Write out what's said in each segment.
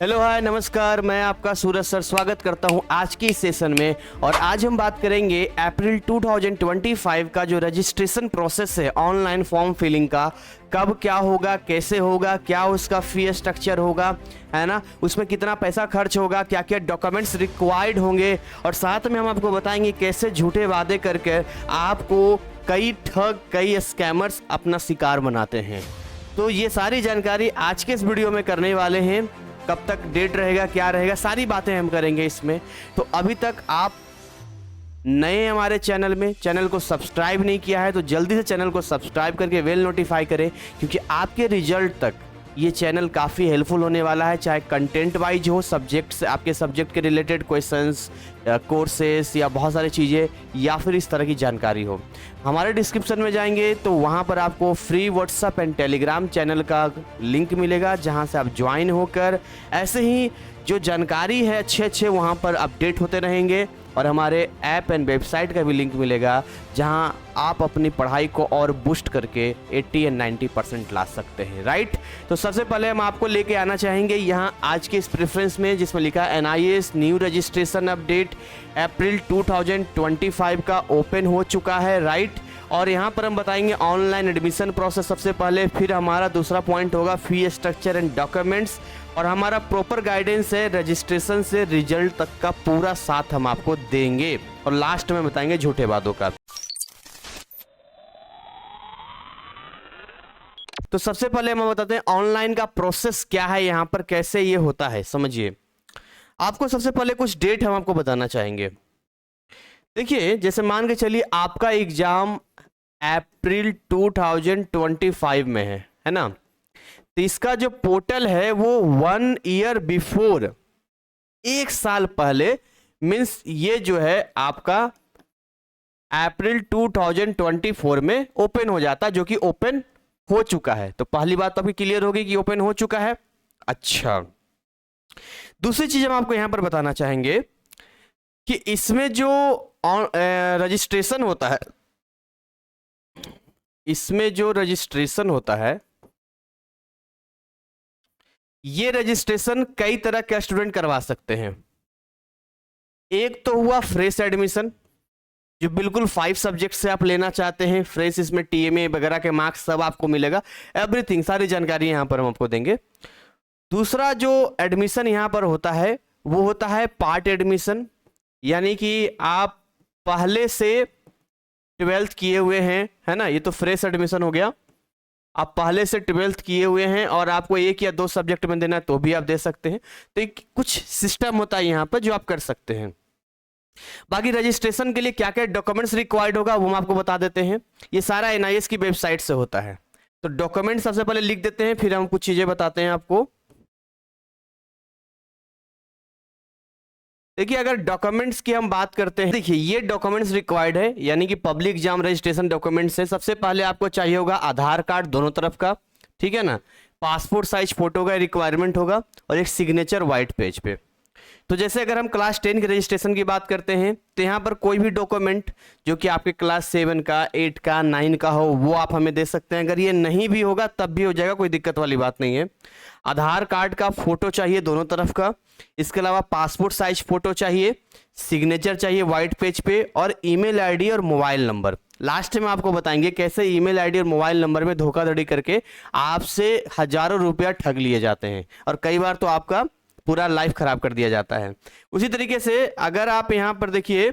Hello hi नमस्कार, मैं आपका सूरज सर स्वागत करता हूं आज की इस सेशन में। और आज हम बात करेंगे अप्रैल 2025 का जो रजिस्ट्रेशन प्रोसेस है ऑनलाइन फॉर्म फिलिंग का, कब क्या होगा, कैसे होगा, क्या उसका फी स्ट्रक्चर होगा, है ना, उसमें कितना पैसा खर्च होगा, क्या क्या डॉक्यूमेंट्स रिक्वायर्ड होंगे, और साथ में हम आपको बताएंगे कैसे झूठे वादे करके आपको कई ठग कई स्कैमर्स अपना शिकार बनाते हैं। तो ये सारी जानकारी आज के इस वीडियो में करने वाले हैं। कब तक डेट रहेगा, क्या रहेगा, सारी बातें हम करेंगे इसमें। तो अभी तक आप नए हमारे चैनल को सब्सक्राइब नहीं किया है तो जल्दी से चैनल को सब्सक्राइब करके बेल नोटिफाई करें, क्योंकि आपके रिजल्ट तक ये चैनल काफ़ी हेल्पफुल होने वाला है। चाहे कंटेंट वाइज हो, सब्जेक्ट से आपके सब्जेक्ट के रिलेटेड क्वेश्चंस, कोर्सेस या बहुत सारी चीज़ें, या फिर इस तरह की जानकारी हो। हमारे डिस्क्रिप्शन में जाएंगे तो वहाँ पर आपको free WhatsApp and Telegram channel का लिंक मिलेगा, जहाँ से आप ज्वाइन होकर ऐसे ही जो जानकारी है अच्छे वहाँ पर अपडेट होते रहेंगे। और हमारे ऐप एंड वेबसाइट का भी लिंक मिलेगा, जहां आप अपनी पढ़ाई को और बूस्ट करके 80 या 90% ला सकते हैं, राइट। तो सबसे पहले हम आपको लेके आना चाहेंगे यहां आज के इस प्रेफरेंस में, जिसमें लिखा है NIS न्यू रजिस्ट्रेशन अपडेट अप्रैल 2025 का ओपन हो चुका है, राइट। और यहाँ पर हम बताएंगे ऑनलाइन एडमिशन प्रोसेस सबसे पहले, फिर हमारा दूसरा पॉइंट होगा फी स्ट्रक्चर एंड डॉक्यूमेंट्स, और हमारा प्रॉपर गाइडेंस है रजिस्ट्रेशन से रिजल्ट तक का पूरा साथ हम आपको देंगे, और लास्ट में बताएंगे झूठे वादों का। तो सबसे पहले हम बताते हैं ऑनलाइन का प्रोसेस क्या है, यहां पर कैसे ये होता है, समझिए। आपको सबसे पहले कुछ डेट हम आपको बताना चाहेंगे। देखिए, जैसे मान के चलिए आपका एग्जाम अप्रैल 2025 में है ना, तो इसका जो पोर्टल है वो 1 ईयर बिफोर, 1 साल पहले, मीन्स ये जो है आपका अप्रैल 2024 में ओपन हो जाता, जो कि ओपन हो चुका है। तो पहली बात तो अभी क्लियर होगी कि ओपन हो चुका है। अच्छा, दूसरी चीज हम आपको यहां पर बताना चाहेंगे कि इसमें जो रजिस्ट्रेशन होता है, इसमें जो रजिस्ट्रेशन होता है, ये रजिस्ट्रेशन कई तरह के स्टूडेंट करवा सकते हैं। एक तो हुआ फ्रेश एडमिशन, जो बिल्कुल 5 सब्जेक्ट से आप लेना चाहते हैं फ्रेश, इसमें TMA वगैरह के मार्क्स सब आपको मिलेगा, एवरीथिंग, सारी जानकारी यहां पर हम आपको देंगे। दूसरा जो एडमिशन यहां पर होता है वो होता है पार्ट एडमिशन, यानी कि आप पहले से 12th किए हुए हैं, है ना, ये तो फ्रेश एडमिशन हो गया। आप पहले से 12th किए हुए हैं और आपको 1 या 2 सब्जेक्ट में देना है तो भी आप दे सकते हैं। तो एक कुछ सिस्टम होता है यहाँ पर जो आप कर सकते हैं। बाकी रजिस्ट्रेशन के लिए क्या क्या डॉक्यूमेंट्स रिक्वायर्ड होगा वो हम आपको बता देते हैं। ये सारा NIS की वेबसाइट से होता है। तो डॉक्यूमेंट सबसे पहले लिख देते हैं, फिर हम कुछ चीजें बताते हैं आपको। देखिए, अगर डॉक्यूमेंट्स की हम बात करते हैं, देखिए ये डॉक्यूमेंट्स रिक्वायर्ड है, यानी कि पब्लिक एग्जाम रजिस्ट्रेशन डॉक्यूमेंट्स है। सबसे पहले आपको चाहिए होगा आधार कार्ड दोनों तरफ का, ठीक है ना, पासपोर्ट साइज फोटो का रिक्वायरमेंट होगा, और एक सिग्नेचर व्हाइट पेज पे। तो जैसे अगर हम क्लास 10 के रजिस्ट्रेशन की बात करते हैं तो यहाँ पर कोई भी डॉक्यूमेंट जो कि आपके क्लास 7 का, 8 का, 9 का हो वो आप हमें दे सकते हैं। अगर ये नहीं भी होगा तब भी हो जाएगा, कोई दिक्कत वाली बात नहीं है। आधार कार्ड का फोटो चाहिए दोनों तरफ का, इसके अलावा पासपोर्ट साइज फोटो चाहिए, सिग्नेचर चाहिए व्हाइट पेज पे, और ईमेल आईडी और मोबाइल नंबर। लास्ट में आपको बताएंगे कैसे ईमेल आईडी और मोबाइल नंबर में धोखाधड़ी करके आपसे हजारों रुपया ठग लिए जाते हैं, और कई बार तो आपका पूरा लाइफ खराब कर दिया जाता है। उसी तरीके से अगर आप यहाँ पर देखिए,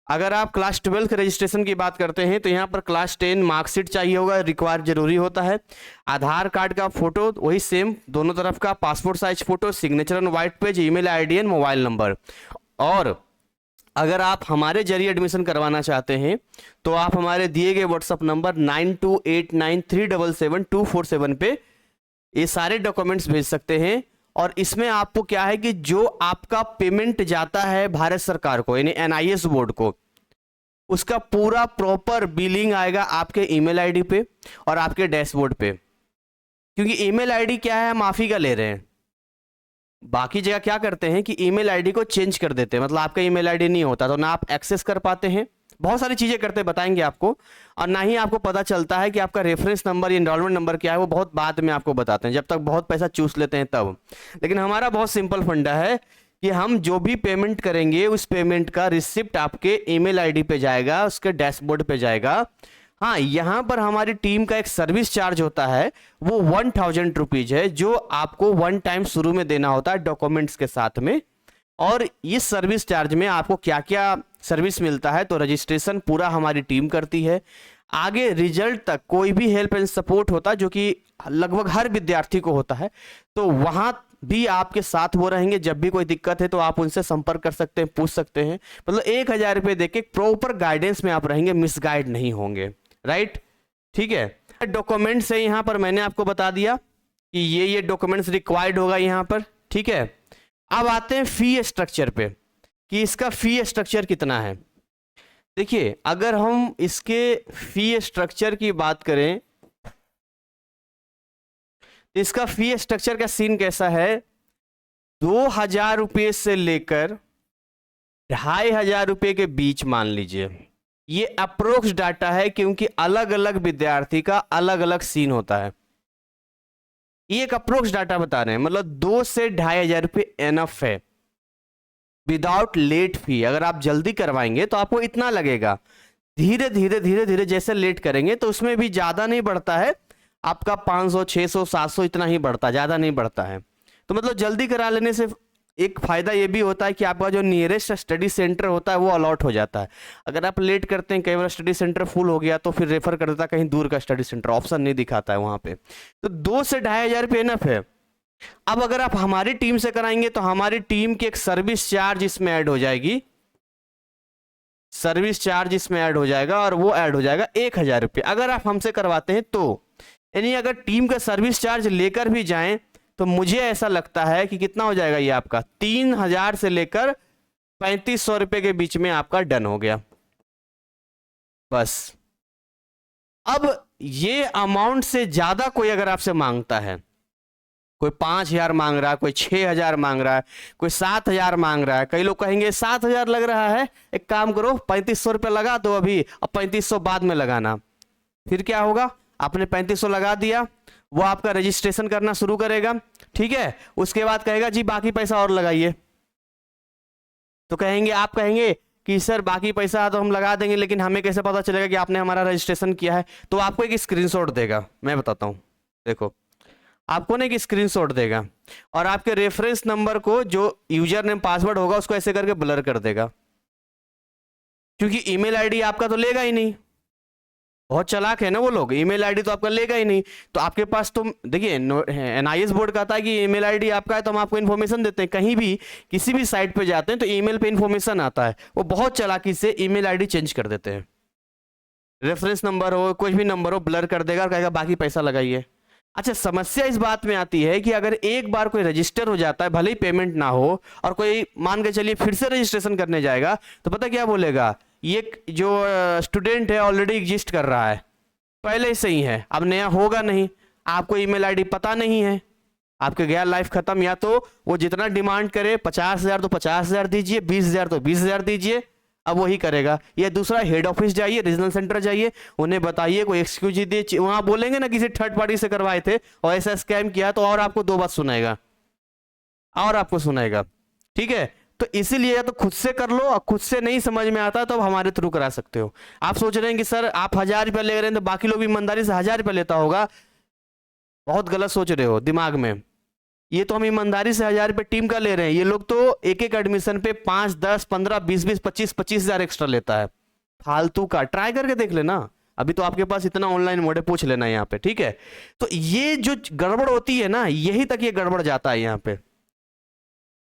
अगर आप क्लास 12 के रजिस्ट्रेशन की बात करते हैं तो यहाँ पर क्लास 10 मार्कशीट चाहिए होगा, रिक्वायर जरूरी होता है। आधार कार्ड का फोटो वही सेम दोनों तरफ का, passport size photo, signature on white page, email ID and mobile number. और अगर आप हमारे जरिए एडमिशन करवाना चाहते हैं तो आप हमारे दिए गए व्हाट्सअप नंबर 9289377247 पे ये सारे डॉक्यूमेंट्स भेज सकते हैं। और इसमें आपको क्या है कि जो आपका पेमेंट जाता है भारत सरकार को, यानी NIS बोर्ड को, उसका पूरा प्रॉपर बिलिंग आएगा आपके ईमेल आईडी पे और आपके डैशबोर्ड पे। क्योंकि ईमेल आईडी क्या है, हम माफी का ले रहे हैं। बाकी जगह क्या करते हैं कि ईमेल आईडी को चेंज कर देते हैं, मतलब आपका ईमेल आईडी नहीं होता तो ना आप एक्सेस कर पाते हैं बहुत सारी चीजें करते बताएंगे आपको, और ना ही आपको पता चलता है कि आपका रेफरेंस नंबर या एनरोलमेंट नंबर क्या है, वो बहुत बाद में आपको बताते हैं, जब तक बहुत पैसा चूस लेते हैं तब। लेकिन हमारा बहुत सिंपल फंडा है कि हम जो भी पेमेंट करेंगे उस पेमेंट का रिसिप्ट आपके ईमेल आईडी पे जाएगा, उसके डैशबोर्ड पे जाएगा। हाँ, यहाँ पर हमारी टीम का एक सर्विस चार्ज होता है, वो 1000 रुपीज है, जो आपको वन टाइम शुरू में देना होता है डॉक्यूमेंट्स के साथ में। और इस सर्विस चार्ज में आपको क्या क्या सर्विस मिलता है, तो रजिस्ट्रेशन पूरा हमारी टीम करती है, आगे रिजल्ट तक कोई भी हेल्प एंड सपोर्ट होता है जो कि लगभग हर विद्यार्थी को होता है, तो वहां भी आपके साथ वो रहेंगे। जब भी कोई दिक्कत है तो आप उनसे संपर्क कर सकते हैं, पूछ सकते हैं। मतलब 1000 रुपये देके प्रॉपर गाइडेंस में आप रहेंगे, मिसगाइड नहीं होंगे, राइट? ठीक है। डॉक्यूमेंट्स है यहाँ पर मैंने आपको बता दिया कि ये डॉक्यूमेंट्स रिक्वायर्ड होगा यहाँ पर, ठीक है। अब आते हैं फी स्ट्रक्चर पे कि इसका फी स्ट्रक्चर कितना है। देखिए, अगर हम इसके फी स्ट्रक्चर की बात करें तो इसका फी स्ट्रक्चर का सीन कैसा है, 2000 रुपये से लेकर 2500 रुपये के बीच मान लीजिए। ये अप्रोक्स डाटा है क्योंकि अलग अलग विद्यार्थी का अलग अलग सीन होता है। ये एक अप्रोक्स डाटा बता रहे हैं, मतलब 2 से 2500 रुपये एनफ है विदाउट लेट फी। अगर आप जल्दी करवाएंगे तो आपको इतना लगेगा, धीरे धीरे धीरे धीरे जैसे लेट करेंगे तो उसमें भी ज्यादा नहीं बढ़ता है, आपका 500 600 700 इतना ही बढ़ता है, ज्यादा नहीं बढ़ता है। तो मतलब जल्दी करा लेने से एक फायदा ये भी होता है कि आपका जो नियरेस्ट स्टडी सेंटर होता है वो अलॉट हो जाता है। अगर आप लेट करते हैं, कई बार स्टडी सेंटर फुल हो गया तो फिर रेफर कर देता है कहीं दूर का स्टडी सेंटर, ऑप्शन नहीं दिखाता है वहां पे। तो 2 से 2500 रुपये इनफ है। अब अगर आप हमारी टीम से कराएंगे तो हमारी टीम की एक सर्विस चार्ज इसमें ऐड हो जाएगी, सर्विस चार्ज इसमें ऐड हो जाएगा, और वो ऐड हो जाएगा 1000 रुपये अगर आप हमसे करवाते हैं तो। यानी अगर टीम का सर्विस चार्ज लेकर भी जाएं तो मुझे ऐसा लगता है कि कितना हो जाएगा ये आपका 3000 से लेकर 3500 रुपये के बीच में आपका डन हो गया बस। अब ये अमाउंट से ज्यादा कोई अगर आपसे मांगता है, कोई 5000 मांग रहा है, कोई 6000 मांग रहा है, कोई 7000 मांग रहा है, कई लोग कहेंगे 7000 लग रहा है, एक काम करो 3500 रुपये लगा दो अभी, अब 3500 बाद में लगाना। फिर क्या होगा, आपने 3500 लगा दिया, वो आपका रजिस्ट्रेशन करना शुरू करेगा, ठीक है। उसके बाद कहेगा जी बाकी पैसा और लगाइए, तो कहेंगे, आप कहेंगे कि सर बाकी पैसा तो हम लगा देंगे, लेकिन हमें कैसे पता चलेगा कि आपने हमारा रजिस्ट्रेशन किया है? तो आपको एक स्क्रीनशॉट देगा, मैं बताता हूं, देखो आपको ना एक स्क्रीनशॉट देगा और आपके रेफरेंस नंबर को जो यूजर नेम पासवर्ड होगा उसको ऐसे करके ब्लर कर देगा, क्योंकि ईमेल आईडी आपका तो लेगा ही नहीं। बहुत चालाक है ना वो लोग, ईमेल आईडी तो आपका लेगा ही नहीं। तो आपके पास तो देखिए एनआईएस बोर्ड कहता है कि ईमेल आईडी आपका है तो हम आपको इन्फॉर्मेशन देते हैं। कहीं भी किसी भी साइट पे जाते हैं तो ईमेल पे इन्फॉर्मेशन आता है, वो बहुत चालाकी से ईमेल आईडी चेंज कर देते हैं। रेफरेंस नंबर हो, कुछ भी नंबर हो, ब्लर कर देगा और कहेगा बाकी पैसा लगाइए। अच्छा, समस्या इस बात में आती है कि अगर एक बार कोई रजिस्टर हो जाता है, भले ही पेमेंट ना हो, और कोई मान के चलिए फिर से रजिस्ट्रेशन करने जाएगा, तो पता क्या बोलेगा, ये जो स्टूडेंट है ऑलरेडी एग्जिस्ट कर रहा है, पहले से ही है, अब नया होगा नहीं, आपको ईमेल आईडी पता नहीं है, आपके गया लाइफ खत्म। या तो वो जितना डिमांड करे 50,000 तो 50,000 दीजिए, 20,000 तो 20,000 दीजिए, अब वही करेगा। या दूसरा, हेड ऑफिस जाइए, रीजनल सेंटर जाइए, उन्हें बताइए, कोई एक्सक्यूज दीजिए, वहां बोलेंगे ना किसी थर्ड पार्टी से करवाए थे और ऐसा स्कैम किया, तो और आपको 2 बात सुनाएगा, और आपको सुनाएगा, ठीक है। तो इसीलिए या तो खुद से कर लो, और खुद से नहीं समझ में आता तो अब हमारे थ्रू करा सकते हो। आप सोच रहे हैं कि सर आप 1000 रुपया ले रहे हैं तो बाकी लोग ईमानदारी से 1000 रुपया लेता होगा, बहुत गलत सोच रहे हो दिमाग में। ये तो हम ईमानदारी से 1000 रुपये टीम का ले रहे हैं, ये लोग तो एक एक एडमिशन पे 5 10 15 20 20 25 25,000 एक्स्ट्रा लेता है, फालतू का। ट्राई करके देख लेना, अभी तो आपके पास इतना ऑनलाइन मोड है, पूछ लेना यहाँ पे, ठीक है। तो ये जो गड़बड़ होती है ना, यही तक ये गड़बड़ जाता है यहाँ पे।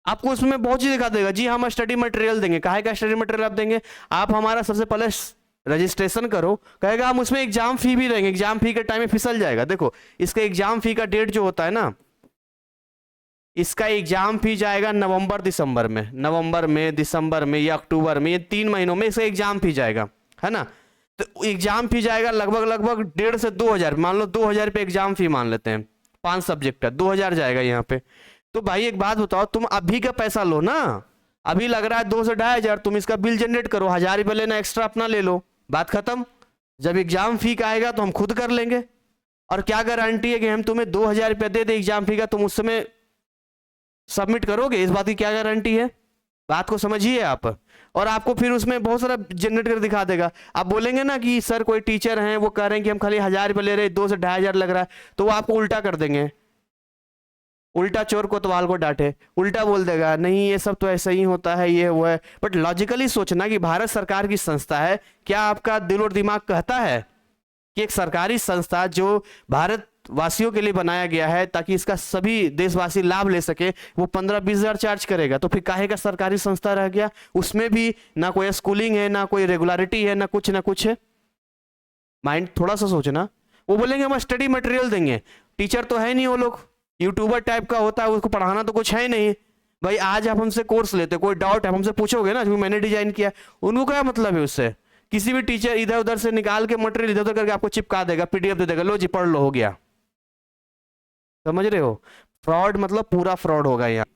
आपको उसमें बहुत चीज दिखा देगा, जी हम स्टडी मटेरियल देंगे, काहे का स्टडी मटेरियल आप देंगे, आप हमारा सबसे पहले रजिस्ट्रेशन करो, कहेगा हम उसमें एग्जाम फी भी देंगे, एग्जाम फी के टाइम में फिसल जाएगा। देखो इसका एग्जाम फी का डेट जो होता है ना, इसका एग्जाम फी जाएगा नवंबर दिसंबर में, नवंबर में, दिसंबर में या अक्टूबर में, ये 3 महीनों में इसका एग्जाम फी जाएगा, है ना। तो एग्जाम फी जाएगा लगभग 1,500 से 2,000, मान लो 2,000 रुपये एग्जाम फी मान लेते हैं, 5 सब्जेक्ट का 2,000 जाएगा यहाँ पे। तो भाई एक बात बताओ, तुम अभी का पैसा लो ना, अभी लग रहा है 2 से 2,500, तुम इसका बिल जनरेट करो, 1,000 रुपये लेना एक्स्ट्रा अपना ले लो, बात खत्म। जब एग्जाम फी का आएगा तो हम खुद कर लेंगे। और क्या गारंटी है कि हम तुम्हें 2,000 रुपये दे दे एग्जाम फी का, तुम उस समय सबमिट करोगे? इस बात की क्या गारंटी है? बात को समझिए आप। और आपको फिर उसमें बहुत सारा जनरेट कर दिखा देगा। आप बोलेंगे ना कि सर कोई टीचर हैं वो कह रहे हैं कि हम खाली 1,000 रुपये ले रहे हैं, 2 से 2,500 लग रहा है, तो वो आपको उल्टा कर देंगे। उल्टा चोर कोतवाल को डांटे, उल्टा बोल देगा नहीं ये सब तो ऐसा ही होता है, ये वो है। बट लॉजिकली सोचना कि भारत सरकार की संस्था है, क्या आपका दिल और दिमाग कहता है कि एक सरकारी संस्था जो भारत वासियों के लिए बनाया गया है ताकि इसका सभी देशवासी लाभ ले सके, वो 15-20 हजार चार्ज करेगा? तो फिर काहे का सरकारी संस्था रह गया? उसमें भी ना कोई स्कूलिंग है, ना कोई रेगुलरिटी है, ना कुछ है। माइंड थोड़ा सा सोचना। वो बोलेंगे हम स्टडी मटेरियल देंगे, टीचर तो है नहीं, वो लोग यूट्यूबर टाइप का होता है, उसको पढ़ाना तो कुछ है नहीं। भाई आज आप हमसे कोर्स लेते, कोई डाउट है हमसे पूछोगे ना, जो मैंने डिजाइन किया, उनको क्या मतलब है उससे? किसी भी टीचर इधर उधर से निकाल के मटेरियल इधर उधर करके आपको चिपका देगा, पीडीएफ दे देगा, लो जी पढ़ लो, हो गया। समझ रहे हो? फ्रॉड मतलब पूरा फ्रॉड होगा यहाँ।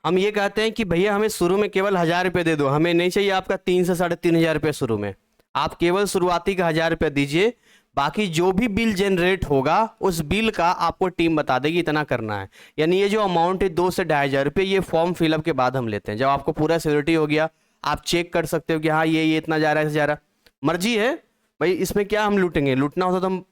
हम ये कहते हैं कि भैया हमें शुरू में केवल 1,000 रुपये दे दो, हमें नहीं चाहिए आपका 3 से 3,500 रुपये शुरू में। आप केवल शुरुआती का 1,000 रुपये दीजिए, बाकी जो भी बिल जनरेट होगा उस बिल का आपको टीम बता देगी इतना करना है। यानी ये जो अमाउंट है 2 से 2,500 रुपये, ये फॉर्म फिलअप के बाद हम लेते हैं। जब आपको पूरा सिक्योरिटी हो गया, आप चेक कर सकते हो कि हाँ ये इतना जा रहा है, जा रहा, मर्जी है भाई, इसमें क्या हम लूटेंगे? लूटना होता तो हम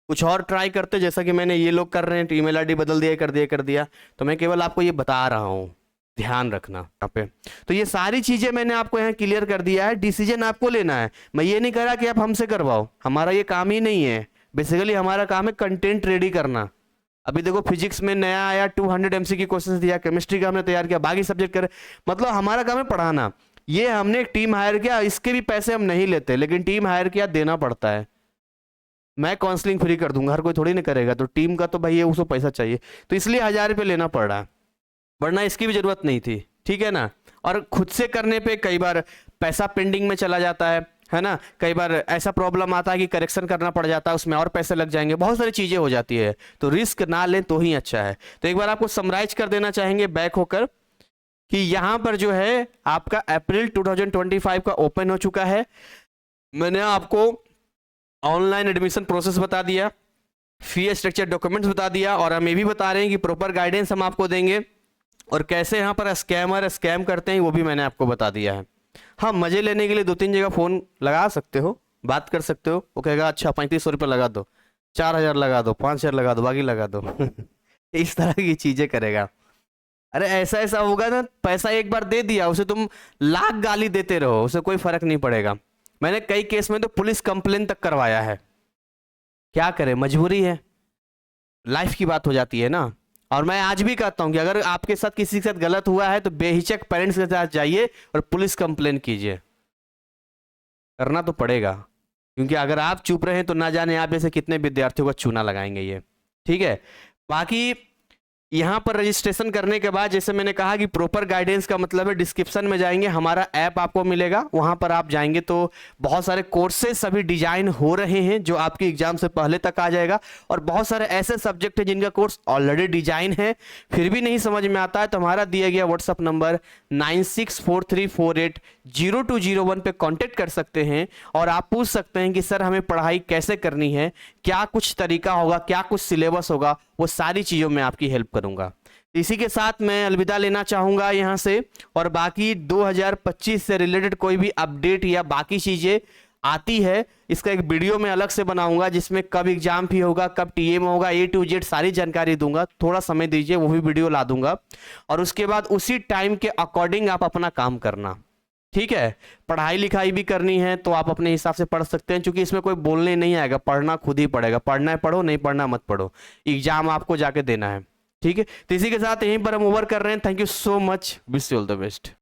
कुछ और ट्राई करते, जैसा कि मैंने ये लोग कर रहे हैं, ईमेल आईडी बदल दिया कर दिया। तो मैं केवल आपको ये बता रहा हूँ, ध्यान रखना यहाँ पे। तो ये सारी चीजें मैंने आपको यहाँ क्लियर कर दिया है। डिसीजन आपको लेना है, मैं ये नहीं कह रहा कि आप हमसे करवाओ, हमारा ये काम ही नहीं है। बेसिकली हमारा काम है कंटेंट रेडी करना। अभी देखो फिजिक्स में नया आया, 200 MCQ क्वेश्चन दिया, केमिस्ट्री का हमने तैयार किया, बाकी सब्जेक्ट करे, मतलब हमारा काम है पढ़ाना। ये हमने एक टीम हायर किया, इसके भी पैसे हम नहीं लेते, लेकिन टीम हायर किया, देना पड़ता है। मैं काउंसलिंग फ्री कर दूंगा, हर कोई थोड़ी ना करेगा, तो टीम का तो भाई उसको पैसा चाहिए, तो इसलिए 1,000 रुपये लेना पड़ रहा है, वरना इसकी भी जरूरत नहीं थी, ठीक है ना। और खुद से करने पे कई बार पैसा पेंडिंग में चला जाता है ना। कई बार ऐसा प्रॉब्लम आता है कि करेक्शन करना पड़ जाता है, उसमें और पैसे लग जाएंगे, बहुत सारी चीजें हो जाती है। तो रिस्क ना लें तो ही अच्छा है। तो एक बार आपको समराइज कर देना चाहेंगे बैक होकर कि यहां पर जो है आपका अप्रैल 2025 का ओपन हो चुका है। मैंने आपको ऑनलाइन एडमिशन प्रोसेस बता दिया, फी स्ट्रक्चर डॉक्यूमेंट्स बता दिया, और हम ये भी बता रहे हैं कि प्रॉपर गाइडेंस हम आपको देंगे, और कैसे यहाँ पर स्कैमर स्कैम करते हैं वो भी मैंने आपको बता दिया है। हाँ, मजे लेने के लिए 2-3 जगह फोन लगा सकते हो, बात कर सकते हो, वो कहेगा अच्छा 3,500 रुपये लगा दो, 4,000 लगा दो, 5,000 लगा दो, बाकी लगा दो इस तरह की चीजें करेगा। अरे ऐसा होगा ना, पैसा एक बार दे दिया, उसे तुम लाख गाली देते रहो, उसे कोई फर्क नहीं पड़ेगा। मैंने कई केस में तो पुलिस कंप्लेन तक करवाया है। क्या करें, मजबूरी है, लाइफ की बात हो जाती है ना। और मैं आज भी कहता हूं कि अगर आपके साथ किसी के साथ गलत हुआ है तो बेहिचक पेरेंट्स के साथ जाइए और पुलिस कंप्लेन कीजिए, करना तो पड़ेगा, क्योंकि अगर आप चुप रहे तो ना जाने आप जैसे कितने विद्यार्थियों का चूना लगाएंगे ये, ठीक है। बाकी यहाँ पर रजिस्ट्रेशन करने के बाद जैसे मैंने कहा कि प्रॉपर गाइडेंस का मतलब है, डिस्क्रिप्शन में जाएंगे, हमारा ऐप आपको मिलेगा, वहां पर आप जाएंगे तो बहुत सारे कोर्सेज सभी डिजाइन हो रहे हैं जो आपके एग्जाम से पहले तक आ जाएगा। और बहुत सारे ऐसे सब्जेक्ट हैं जिनका कोर्स ऑलरेडी डिजाइन है, फिर भी नहीं समझ में आता है तो हमारा दिया गया व्हाट्सअप नंबर 9643480201 पे कॉन्टेक्ट कर सकते हैं, और आप पूछ सकते हैं कि सर हमें पढ़ाई कैसे करनी है, क्या कुछ तरीका होगा, क्या कुछ सिलेबस होगा, वो सारी चीजों में आपकी हेल्प करूंगा। इसी के साथ मैं अलविदा लेना चाहूंगा यहां से, और बाकी 2025 से रिलेटेड कोई भी अपडेट या बाकी चीजें आती है, इसका एक वीडियो मैं अलग से बनाऊंगा जिसमें कब एग्जाम फी होगा, कब टीएम होगा, A to Z सारी जानकारी दूंगा। थोड़ा समय दीजिए, वो भी वीडियो ला दूंगा, और उसके बाद उसी टाइम के अकॉर्डिंग आप अपना काम करना, ठीक है। पढ़ाई लिखाई भी करनी है तो आप अपने हिसाब से पढ़ सकते हैं, क्योंकि इसमें कोई बोलने नहीं आएगा, पढ़ना खुद ही पड़ेगा। पढ़ना है पढ़ो, नहीं पढ़ना मत पढ़ो, एग्जाम आपको जाके देना है, ठीक है। तो इसी के साथ यहीं पर हम ओवर कर रहे हैं। Thank you so much, wish you all the best.